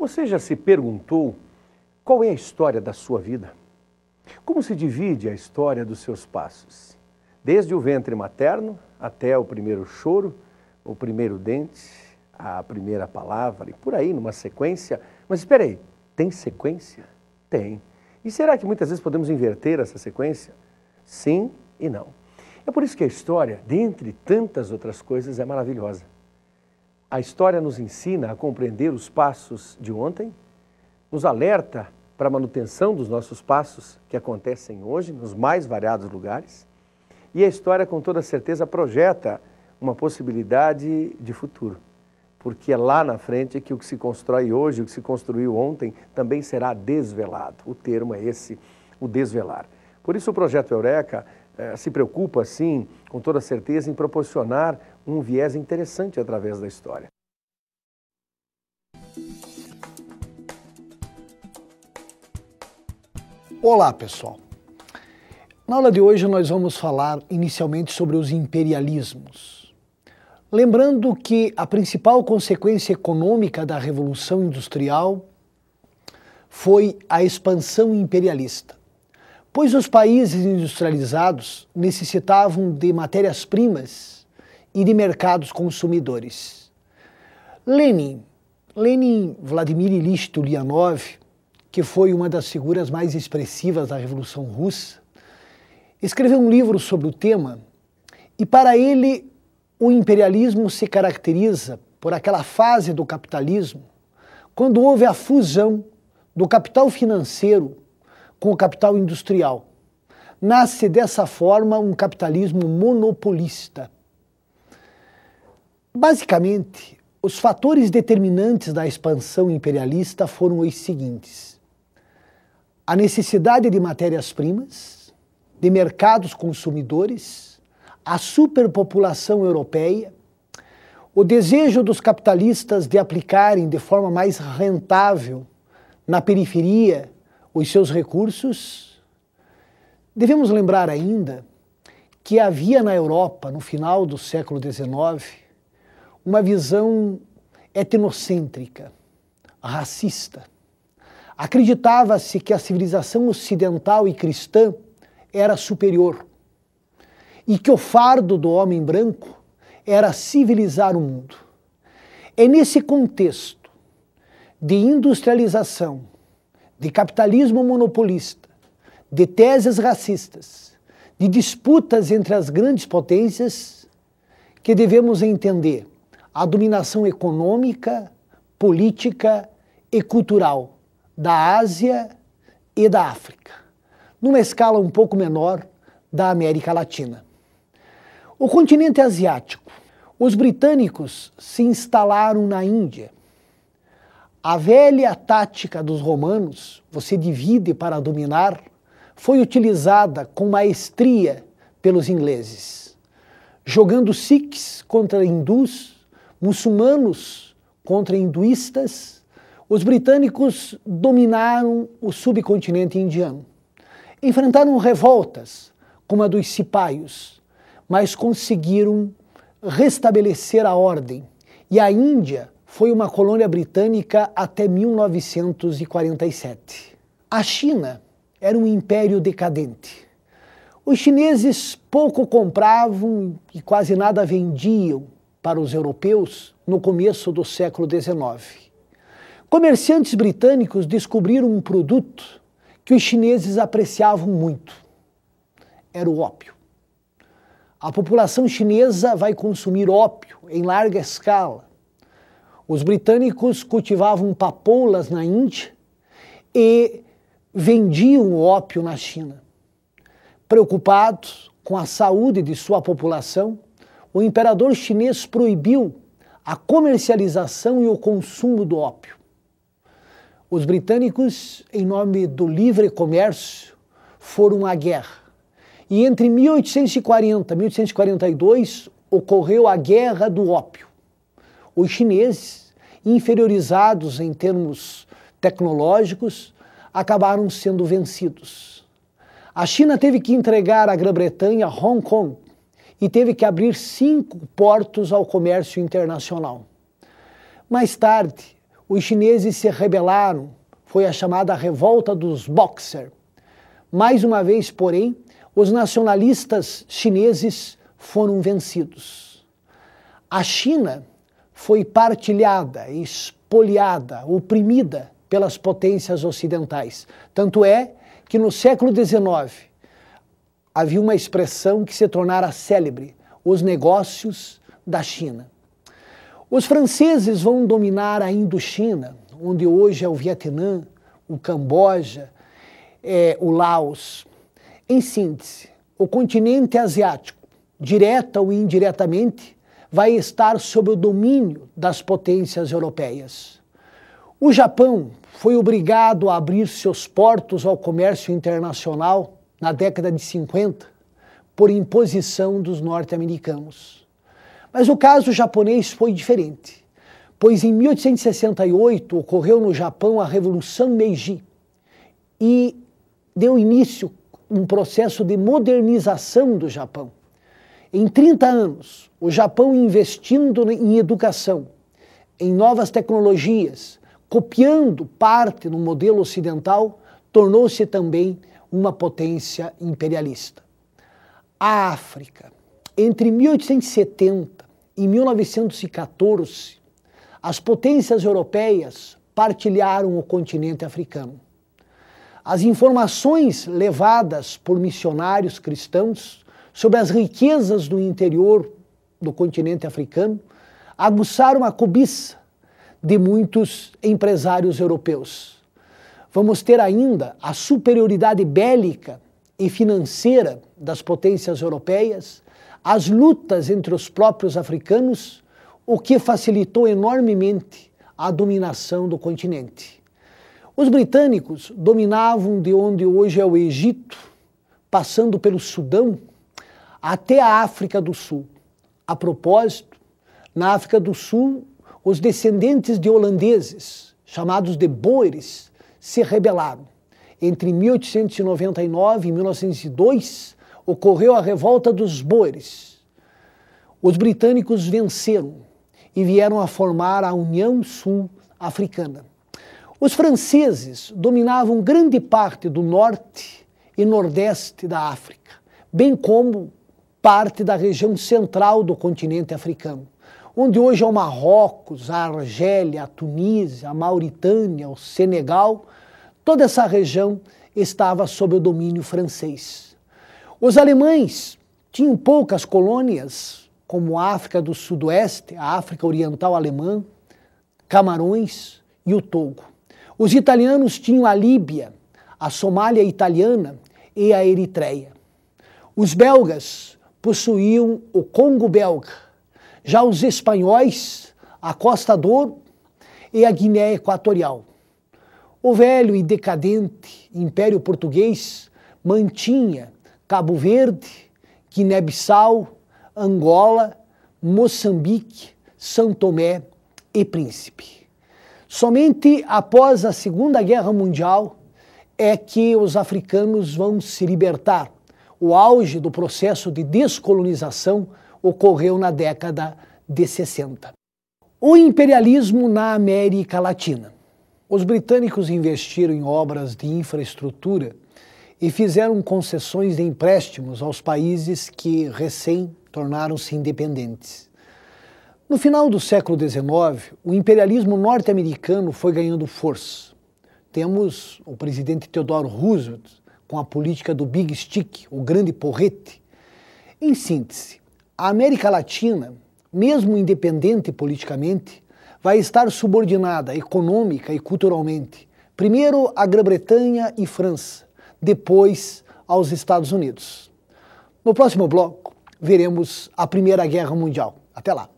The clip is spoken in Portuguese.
Você já se perguntou qual é a história da sua vida? Como se divide a história dos seus passos? Desde o ventre materno até o primeiro choro, o primeiro dente, a primeira palavra e por aí numa sequência. Mas espera aí, tem sequência? Tem. E será que muitas vezes podemos inverter essa sequência? Sim e não. É por isso que a história, dentre tantas outras coisas, é maravilhosa. A história nos ensina a compreender os passos de ontem, nos alerta para a manutenção dos nossos passos que acontecem hoje nos mais variados lugares. E a história, com toda certeza, projeta uma possibilidade de futuro. Porque é lá na frente que o que se constrói hoje, o que se construiu ontem, também será desvelado. O termo é esse, o desvelar. Por isso o Projeto Eureka se preocupa, sim, com toda certeza, em proporcionar um viés interessante através da história. Olá, pessoal. Na aula de hoje nós vamos falar inicialmente sobre os imperialismos. Lembrando que a principal consequência econômica da Revolução Industrial foi a expansão imperialista, pois os países industrializados necessitavam de matérias-primas e de mercados consumidores. Lenin Vladimir Ilyich Ulyanov, que foi uma das figuras mais expressivas da Revolução Russa, escreveu um livro sobre o tema e, para ele, o imperialismo se caracteriza por aquela fase do capitalismo quando houve a fusão do capital financeiro com o capital industrial. Nasce dessa forma um capitalismo monopolista. Basicamente, os fatores determinantes da expansão imperialista foram os seguintes: a necessidade de matérias-primas, de mercados consumidores, a superpopulação europeia, o desejo dos capitalistas de aplicarem de forma mais rentável na periferia os seus recursos. Devemos lembrar ainda que havia na Europa, no final do século XIX, uma visão etnocêntrica, racista. Acreditava-se que a civilização ocidental e cristã era superior e que o fardo do homem branco era civilizar o mundo. É nesse contexto de industrialização, de capitalismo monopolista, de teses racistas, de disputas entre as grandes potências, que devemos entender a dominação econômica, política e cultural da Ásia e da África, numa escala um pouco menor da América Latina. O continente asiático. Os britânicos se instalaram na Índia. A velha tática dos romanos, você divide para dominar, foi utilizada com maestria pelos ingleses, jogando sikhs contra hindus, muçulmanos contra hinduístas. Os britânicos dominaram o subcontinente indiano. Enfrentaram revoltas, como a dos cipaios, mas conseguiram restabelecer a ordem. E a Índia foi uma colônia britânica até 1947. A China era um império decadente. Os chineses pouco compravam e quase nada vendiam para os europeus no começo do século XIX. Comerciantes britânicos descobriram um produto que os chineses apreciavam muito. Era o ópio. A população chinesa vai consumir ópio em larga escala. Os britânicos cultivavam papoulas na Índia e vendiam o ópio na China. Preocupados com a saúde de sua população, o imperador chinês proibiu a comercialização e o consumo do ópio. Os britânicos, em nome do livre comércio, foram à guerra. E entre 1840 e 1842 ocorreu a Guerra do Ópio. Os chineses, inferiorizados em termos tecnológicos, acabaram sendo vencidos. A China teve que entregar à Grã-Bretanha Hong Kong e teve que abrir 5 portos ao comércio internacional. Mais tarde, os chineses se rebelaram, foi a chamada Revolta dos Boxer. Mais uma vez, porém, os nacionalistas chineses foram vencidos. A China foi partilhada, espoliada, oprimida pelas potências ocidentais. Tanto é que no século XIX havia uma expressão que se tornara célebre: os negócios da China. Os franceses vão dominar a Indochina, onde hoje é o Vietnã, o Camboja, o Laos. Em síntese, o continente asiático, direta ou indiretamente, vai estar sob o domínio das potências europeias. O Japão foi obrigado a abrir seus portos ao comércio internacional na década de 50, por imposição dos norte-americanos. Mas o caso japonês foi diferente, pois em 1868 ocorreu no Japão a Revolução Meiji e deu início um processo de modernização do Japão. Em 30 anos, o Japão investindo em educação, em novas tecnologias, copiando parte do modelo ocidental, tornou-se também uma potência imperialista. A África, entre 1870 e 1914, as potências europeias partilharam o continente africano. As informações levadas por missionários cristãos sobre as riquezas do interior do continente africano aguçaram a cobiça de muitos empresários europeus. Vamos ter ainda a superioridade bélica e financeira das potências europeias, as lutas entre os próprios africanos, o que facilitou enormemente a dominação do continente. Os britânicos dominavam de onde hoje é o Egito, passando pelo Sudão, até a África do Sul. A propósito, na África do Sul, os descendentes de holandeses, chamados de Boeres, se rebelaram. Entre 1899 e 1902, ocorreu a Revolta dos Boeres. Os britânicos venceram e vieram a formar a União Sul-Africana. Os franceses dominavam grande parte do norte e nordeste da África, bem como parte da região central do continente africano, onde hoje é o Marrocos, a Argélia, a Tunísia, a Mauritânia, o Senegal. Toda essa região estava sob o domínio francês. Os alemães tinham poucas colônias, como a África do Sudoeste, a África Oriental Alemã, Camarões e o Togo. Os italianos tinham a Líbia, a Somália italiana e a Eritreia. Os belgas possuíam o Congo belga. Já os espanhóis, a Costa d'Ouro e a Guiné Equatorial. O velho e decadente Império Português mantinha Cabo Verde, Guiné-Bissau, Angola, Moçambique, São Tomé e Príncipe. Somente após a Segunda Guerra Mundial é que os africanos vão se libertar. O auge do processo de descolonização ocorreu na década de 60. O imperialismo na América Latina. Os britânicos investiram em obras de infraestrutura e fizeram concessões de empréstimos aos países que recém tornaram-se independentes. No final do século XIX, o imperialismo norte-americano foi ganhando força. Temos o presidente Theodore Roosevelt com a política do Big Stick, o grande porrete. Em síntese, a América Latina, mesmo independente politicamente, vai estar subordinada econômica e culturalmente, primeiro à Grã-Bretanha e França, depois aos Estados Unidos. No próximo bloco, veremos a Primeira Guerra Mundial. Até lá!